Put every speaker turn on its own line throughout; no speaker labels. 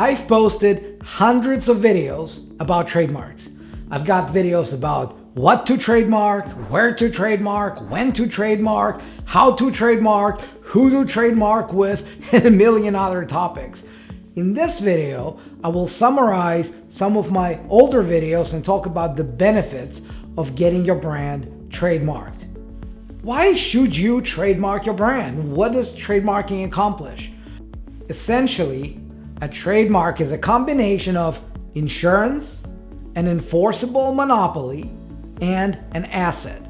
I've posted hundreds of videos about trademarks. I've got videos about what to trademark, where to trademark, when to trademark, how to trademark, who to trademark with, and a million other topics. In this video, I will summarize some of my older videos and talk about the benefits of getting your brand trademarked. Why should you trademark your brand? What does trademarking accomplish? Essentially, a trademark is a combination of insurance, an enforceable monopoly, and an asset.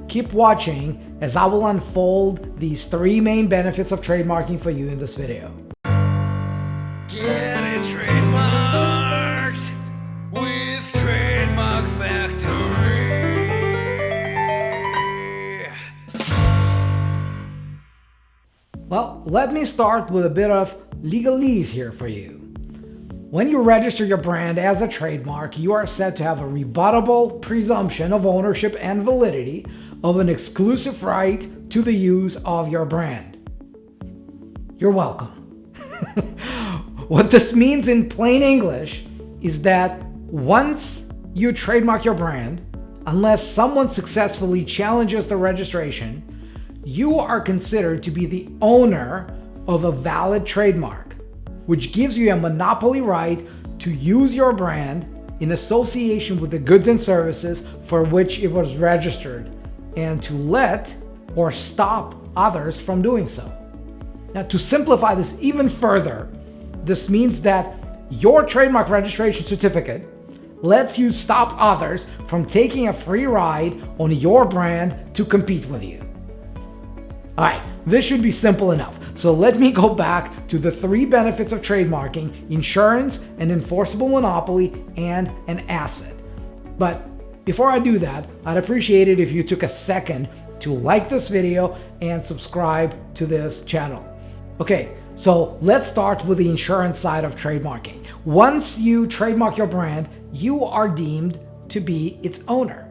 Keep watching as I will unfold these three main benefits of trademarking for you in this video.
Get it trademarked with Trademark Factory.
Well, let me start with a bit of legalese here for you. When you register your brand as a trademark, you are said to have a rebuttable presumption of ownership and validity of an exclusive right to the use of your brand. You're welcome. What this means in plain English is that once you trademark your brand, unless someone successfully challenges the registration, you are considered to be the owner of a valid trademark, which gives you a monopoly right to use your brand in association with the goods and services for which it was registered, and to let or stop others from doing so. Now, to simplify this even further, this means that your trademark registration certificate lets you stop others from taking a free ride on your brand to compete with you. All right, this should be simple enough. So let me go back to the three benefits of trademarking: insurance, an enforceable monopoly, and an asset. But before I do that, I'd appreciate it if you took a second to like this video and subscribe to this channel. Okay, so let's start with the insurance side of trademarking. Once you trademark your brand, you are deemed to be its owner.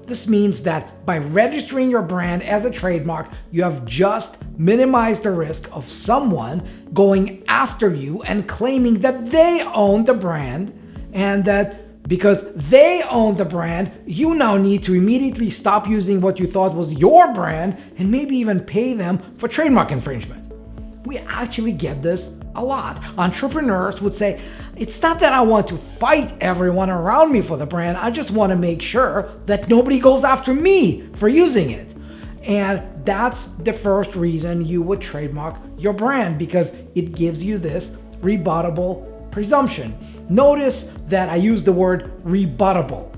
This means that by registering your brand as a trademark, you have just minimized the risk of someone going after you and claiming that they own the brand, and that because they own the brand, you now need to immediately stop using what you thought was your brand and maybe even pay them for trademark infringement. We actually get this a lot. Entrepreneurs would say, it's not that I want to fight everyone around me for the brand, I just want to make sure that nobody goes after me for using it. And that's the first reason you would trademark your brand, because it gives you this rebuttable presumption. Notice that I used the word rebuttable,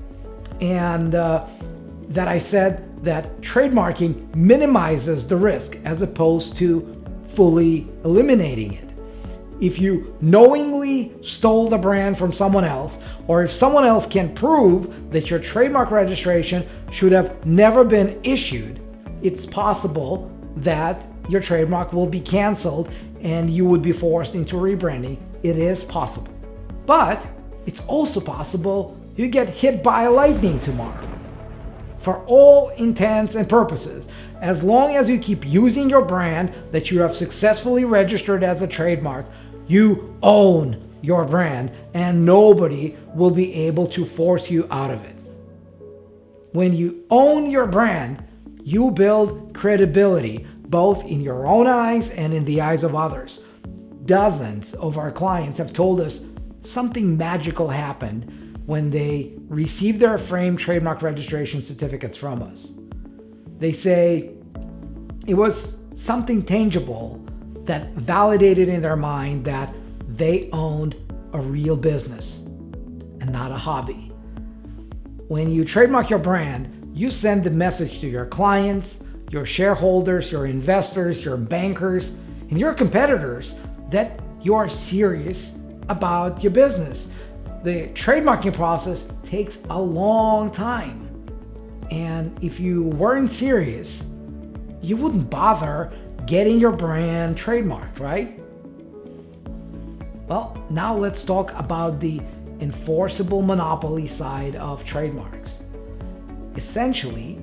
and that I said that trademarking minimizes the risk as opposed to fully eliminating it. If you knowingly stole the brand from someone else, or if someone else can prove that your trademark registration should have never been issued, it's possible that your trademark will be canceled and you would be forced into rebranding. It is possible. But it's also possible you get hit by a lightning tomorrow. For all intents and purposes, as long as you keep using your brand that you have successfully registered as a trademark, you own your brand and nobody will be able to force you out of it. When you own your brand, you build credibility both in your own eyes and in the eyes of others. Dozens of our clients have told us something magical happened when they received their framed trademark registration certificates from us. They say it was something tangible that validated in their mind that they owned a real business and not a hobby. When you trademark your brand, you send the message to your clients, your shareholders, your investors, your bankers, and your competitors that you are serious about your business. The trademarking process takes a long time. And if you weren't serious, you wouldn't bother getting your brand trademarked, right? Well, now let's talk about the enforceable monopoly side of trademarks. Essentially,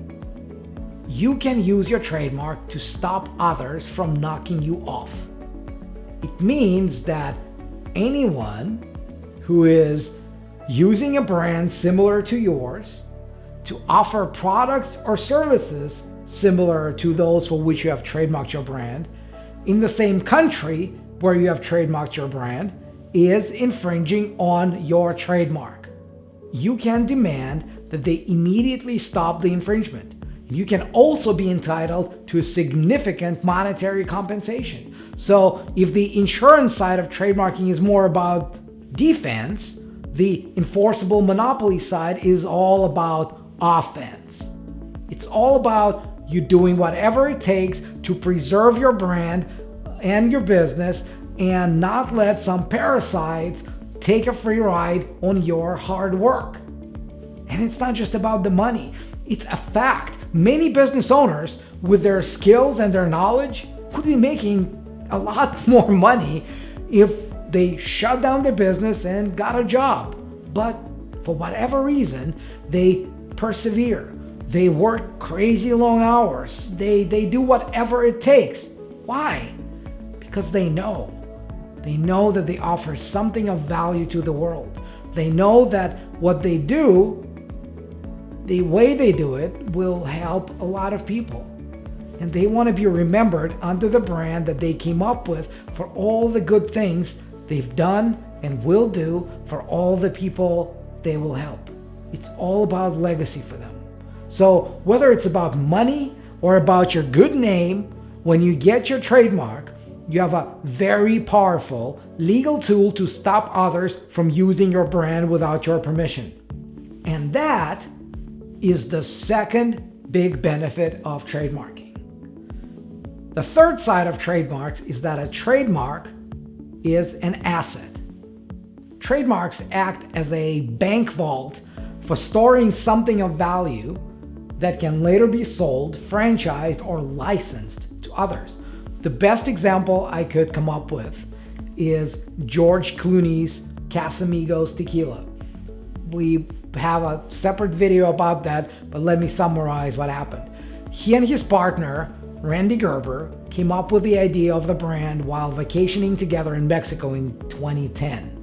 you can use your trademark to stop others from knocking you off. It means that anyone who is using a brand similar to yours to offer products or services similar to those for which you have trademarked your brand in the same country where you have trademarked your brand is infringing on your trademark. You can demand that they immediately stop the infringement. You can also be entitled to a significant monetary compensation. So if the insurance side of trademarking is more about defense, the enforceable monopoly side is all about offense. It's all about you doing whatever it takes to preserve your brand and your business and not let some parasites take a free ride on your hard work. And it's not just about the money. It's a fact. Many business owners with their skills and their knowledge would be making a lot more money if they shut down their business and got a job. But for whatever reason, they persevere. They work crazy long hours. They do whatever it takes. Why? Because they know. They know that they offer something of value to the world. They know that what they do, the way they do it, will help a lot of people. And they want to be remembered under the brand that they came up with for all the good things they've done and will do for all the people they will help. It's all about legacy for them. So whether it's about money or about your good name, when you get your trademark, you have a very powerful legal tool to stop others from using your brand without your permission. And that is the second big benefit of trademarking. The third side of trademarks is that a trademark is an asset. Trademarks act as a bank vault for storing something of value that can later be sold, franchised, or licensed to others. The best example I could come up with is George Clooney's Casamigos tequila. We have a separate video about that, but let me summarize what happened. He and his partner, Randy Gerber, came up with the idea of the brand while vacationing together in Mexico in 2010.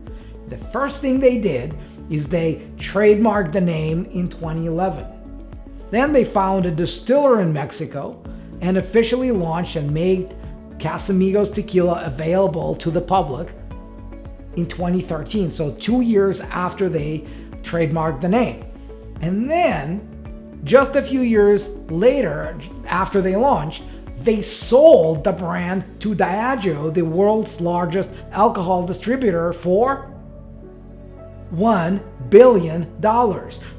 The first thing they did is they trademarked the name in 2011. Then they found a distiller in Mexico and officially launched and made Casamigos tequila available to the public in 2013, so 2 years after they trademarked the name. And then, just a few years later, after they launched, they sold the brand to Diageo, the world's largest alcohol distributor, for $1 billion.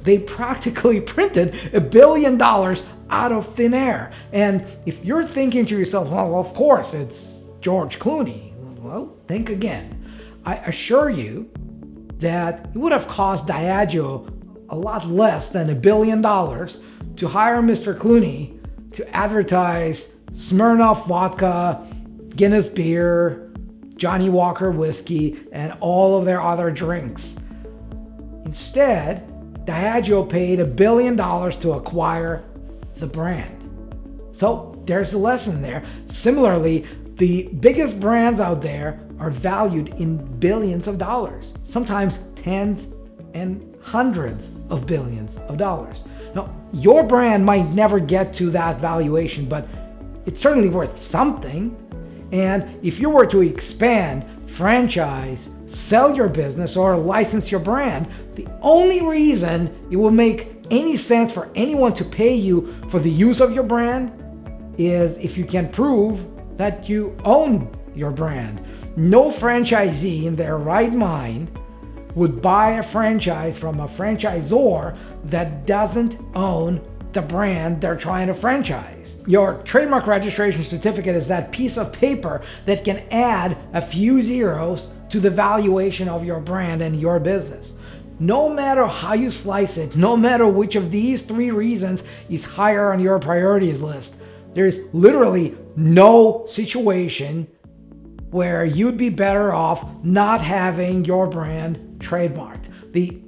They practically printed $1 billion out of thin air. And if you're thinking to yourself, well, of course, it's George Clooney. Well, think again. I assure you that it would have cost Diageo a lot less than $1 billion to hire Mr. Clooney to advertise Smirnoff vodka, Guinness beer, Johnny Walker whiskey, and all of their other drinks. Instead, Diageo paid $1 billion to acquire the brand. So there's a lesson there. Similarly, the biggest brands out there are valued in billions of dollars, sometimes tens and hundreds of billions of dollars. Now, your brand might never get to that valuation, but it's certainly worth something. And if you were to expand, franchise, sell your business, or license your brand, the only reason it will make any sense for anyone to pay you for the use of your brand is if you can prove that you own your brand. No franchisee in their right mind would buy a franchise from a franchisor that doesn't own the brand they're trying to franchise. Your trademark registration certificate is that piece of paper that can add a few zeros to the valuation of your brand and your business. No matter how you slice it, no matter which of these three reasons is higher on your priorities list, there's literally no situation where you'd be better off not having your brand trademarked. The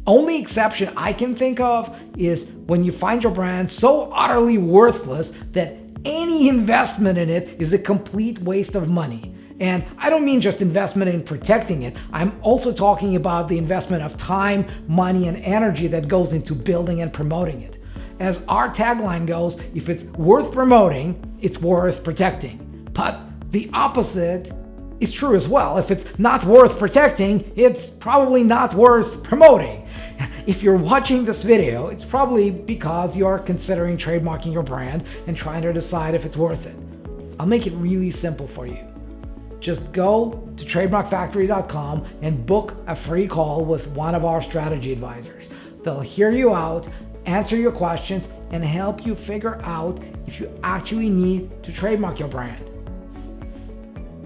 only exception I can think of is when you find your brand so utterly worthless that any investment in it is a complete waste of money. And I don't mean just investment in protecting it. I'm also talking about the investment of time, money, and energy that goes into building and promoting it. As our tagline goes, if it's worth promoting, it's worth protecting. But the opposite is true as well. If it's not worth protecting, it's probably not worth promoting. If you're watching this video, it's probably because you're considering trademarking your brand and trying to decide if it's worth it. I'll make it really simple for you. Just go to trademarkfactory.com and book a free call with one of our strategy advisors. They'll hear you out, answer your questions, and help you figure out if you actually need to trademark your brand.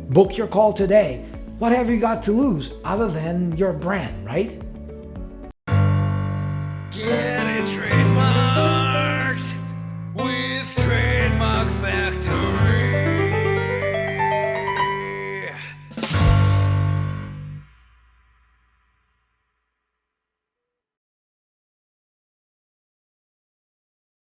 Book your call today. What have you got to lose other than your brand, right?